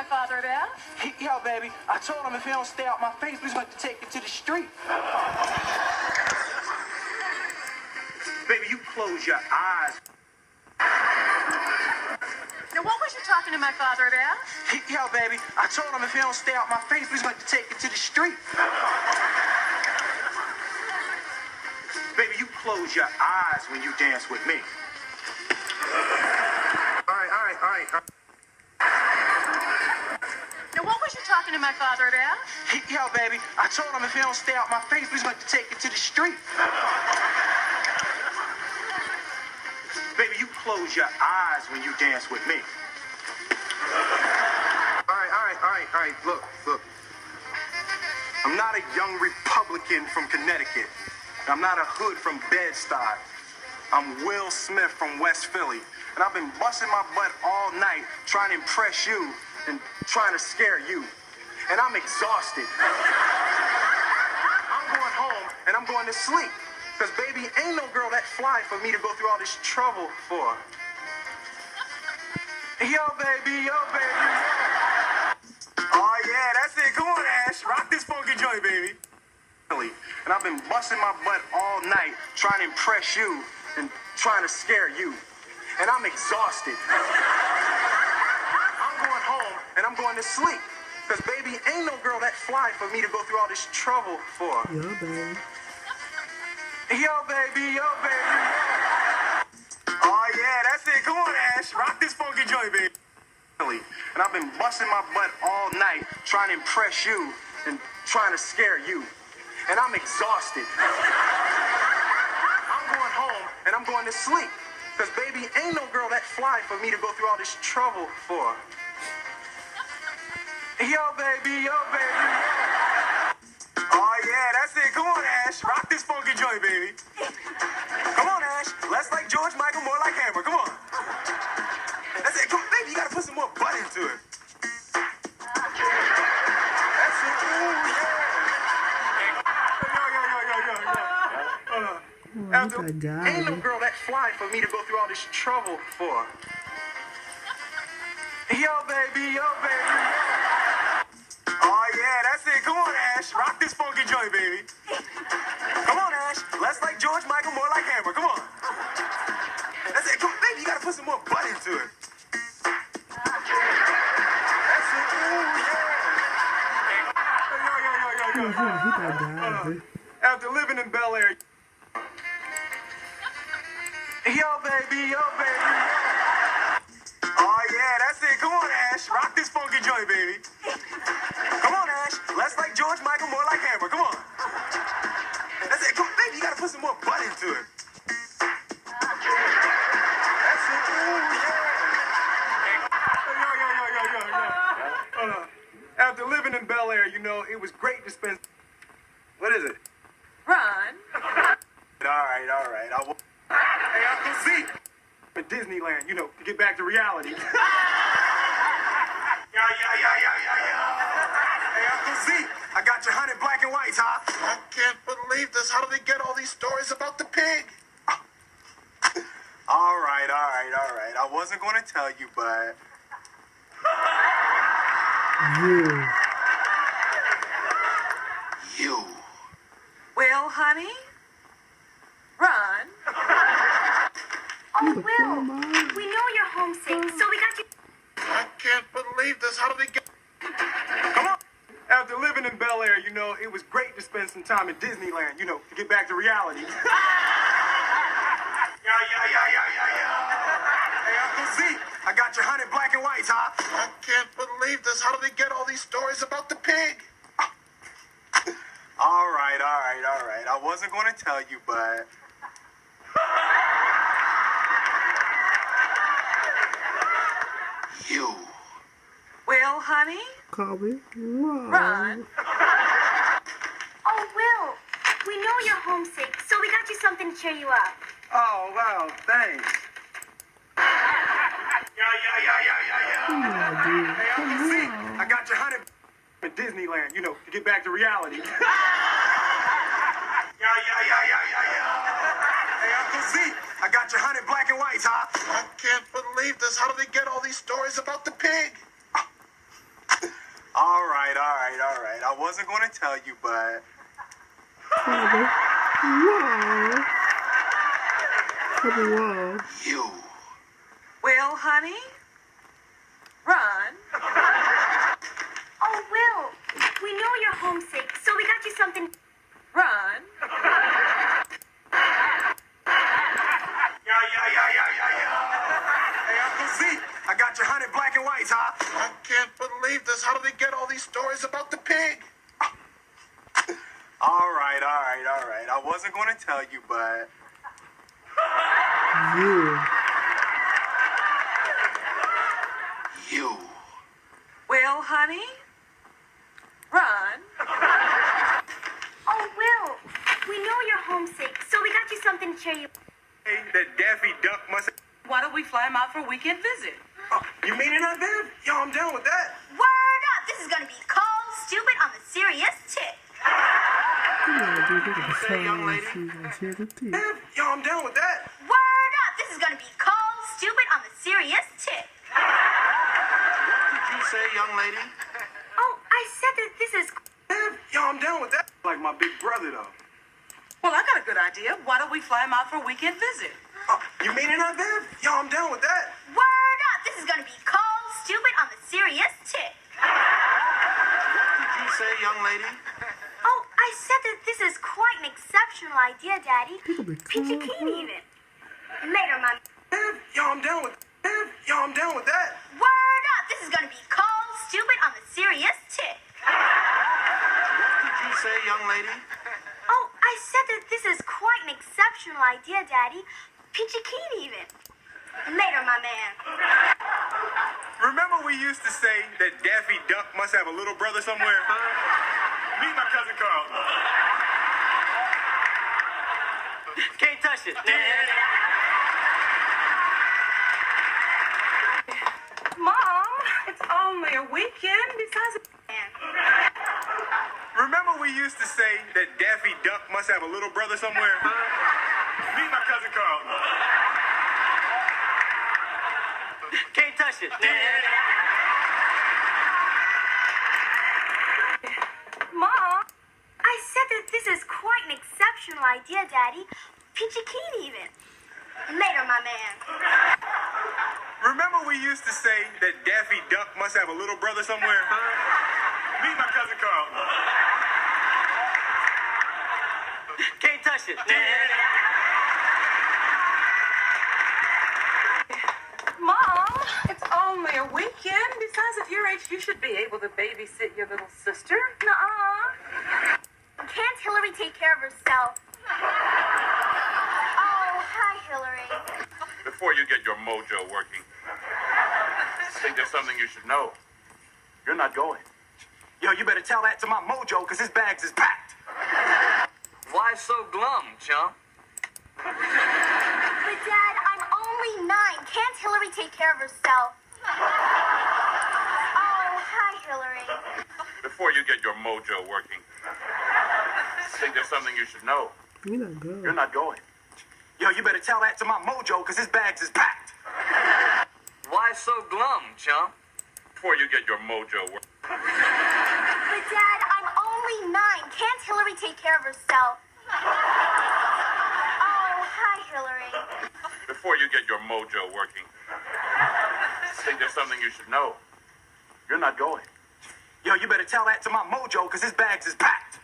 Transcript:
my father about? Yo, baby, I told him if he don't stay out my face, we're going to take it to the street. Baby, you close your eyes. Now, what was you talking to my father about? Yo, baby, I told him if he don't stay out my face, we're going to take it to the street. Baby, you close your eyes when you dance with me. All right. Now, what was you talking to my father about? Yo, baby, I told him if he don't stay out my face, we're going to take it to the street. Baby, you close your eyes when you dance with me. All right. Look. I'm not a young Republican from Connecticut. I'm not a hood from Bed-Stuy. I'm Will Smith from West Philly. And I've been busting my butt all night trying to impress you and trying to scare you. And I'm exhausted. I'm going home and I'm going to sleep. Because, baby, ain't no girl that fly for me to go through all this trouble for. Yo, baby. Oh, yeah, that's it. Come on, Ash. Rock this funky joint, baby. And I've been busting my butt all night trying to impress you and trying to scare you. And I'm exhausted. I'm going home and I'm going to sleep. Because, baby, ain't no girl that fly for me to go through all this trouble for. Yeah, baby. Yo, baby. Oh, yeah, that's it. Come on, Ash. Rock this funky joint, baby. And I've been busting my butt all night trying to impress you and trying to scare you. And I'm exhausted. I'm going home and I'm going to sleep. Because, baby, ain't no girl that fly for me to go through all this trouble for. Yo, baby. Oh, yeah, that's it. Come on, Ash. Rock this funky joint, baby. Come on, Ash. Less like George Michael, more like Hammer. Come on. That's it. Come on, baby. You got to put some more butt into it. That's it. Ooh, yeah. Ain't no girl that fly for me to go through all this trouble for. Yo, baby. Oh, yeah, that's it. Come on, Ash. Rock this funky joint, baby. Come on, Ash. Less like George Michael, more like Hammer. Come on. That's it. Come on, baby. You got to put some more butt into it. That's it. Ooh, yeah. After living in Bel Air. Yo, baby. Oh, yeah, that's it. Come on, Ash. Rock this funky joint, baby. Come on, Ash. Less like George Michael, more like Hammer. Come on. That's it. Come on, baby. You got to put some more butt into it. That's it. Ooh, yeah. After living in Bel Air, it was great to spend... What is it? Ron. All right. Hey, Uncle Z. At Disneyland, to get back to reality. Yeah. Hey, Uncle Z, I got your 100 black and whites, huh? I can't believe this. How do they get all these stories about the pig? All right. I wasn't going to tell you, but... You. Well, honey? Ron? Oh, Will, we know you're homesick, so we got you... I can't believe this. How do they get... Come on. After living in Bel Air, it was great to spend some time at Disneyland, to get back to reality. Yeah. Hey, Uncle Z, I got your 100 black and whites, huh? I can't believe this. How do they get all these stories about the pig? All right. I wasn't going to tell you, but... You. Well, honey? Call me Ron? Oh, Will, we know you're homesick, so we got you something to cheer you up. Oh, wow, thanks. Hey, Uncle Z, I got your 100 at Disneyland, to get back to reality. Hey, Uncle Z, I got your 100 black and whites, huh? I can't believe this. How do they get all these stories about the pig? All right. I wasn't going to tell you, but... Father, why? Father, why? You. Well, honey, run. Oh, Will, we know you're homesick, so we got you something. Run. Hey, Uncle Z, I got your 100 black and whites, huh? I can't believe this. How do they get all these stories about the pig? All right. I wasn't going to tell you, but... You. You. Well, honey, run. Oh, Will, we know you're homesick, so we got you something to cheer you. Hey, that Daffy Duck must... Why don't we fly him out for a weekend visit? You mean it not there? Yo, I'm down with that. Word up! This is gonna be called Stupid on the Serious Tip. Say, young lady. Yo, I'm down with that. Word up! This is gonna be called Stupid on the Serious Tip. What did you say, young lady? Oh, I said that this is. Yo, I'm down with that. Like my big brother, though. Well, I got a good idea. Why don't we fly him out for a weekend visit? You mean it not there? Yo, I'm down with that. Word up! This is gonna be called Stupid on the Serious Tip. What did you say, young lady? Oh, I said that this is quite an exceptional idea, Daddy. Peachy Keen even. Later, Mom. Yo, I'm down with that. Word up! This is gonna be called Stupid on the Serious Tip. What did you say, young lady? Oh, I said that this is quite an exceptional idea, Daddy. Peachy Keen even. Later, my man. Remember we used to say that Daffy Duck must have a little brother somewhere? Meet my cousin Carl. Can't touch it. Mom, it's only a weekend. Besides, Remember we used to say that Daffy Duck must have a little brother somewhere? Meet my cousin Carl. Can't touch it. Mom, I said that this is quite an exceptional idea, Daddy. Peachy Keen even. Later, my man. Remember we used to say that Daffy Duck must have a little brother somewhere? Meet my cousin Carl. Can't touch it. Mom, it's only a weekend. Besides, at your age, you should be able to babysit your little sister. Nuh-uh. Can't Hillary take care of herself? Oh, hi, Hillary. Before you get your mojo working, I think there's something you should know. You're not going. Yo, you better tell that to my mojo, because his bags is packed. Why so glum, chump? But, Dad, I'm only 9. Can't Hillary take care of herself? Oh, hi, Hillary. Before you get your mojo working, I think there's something you should know. You're not good. You're not going. Yo, you better tell that to my mojo, because his bags is packed. Why so glum, chump? Before you get your mojo working. But, Dad, I'm only 9. Can't Hillary take care of herself? Oh, hi, Hillary. Before you get your mojo working, I think there's something you should know. You're not going. Yo, you better tell that to my mojo, because his bags is packed.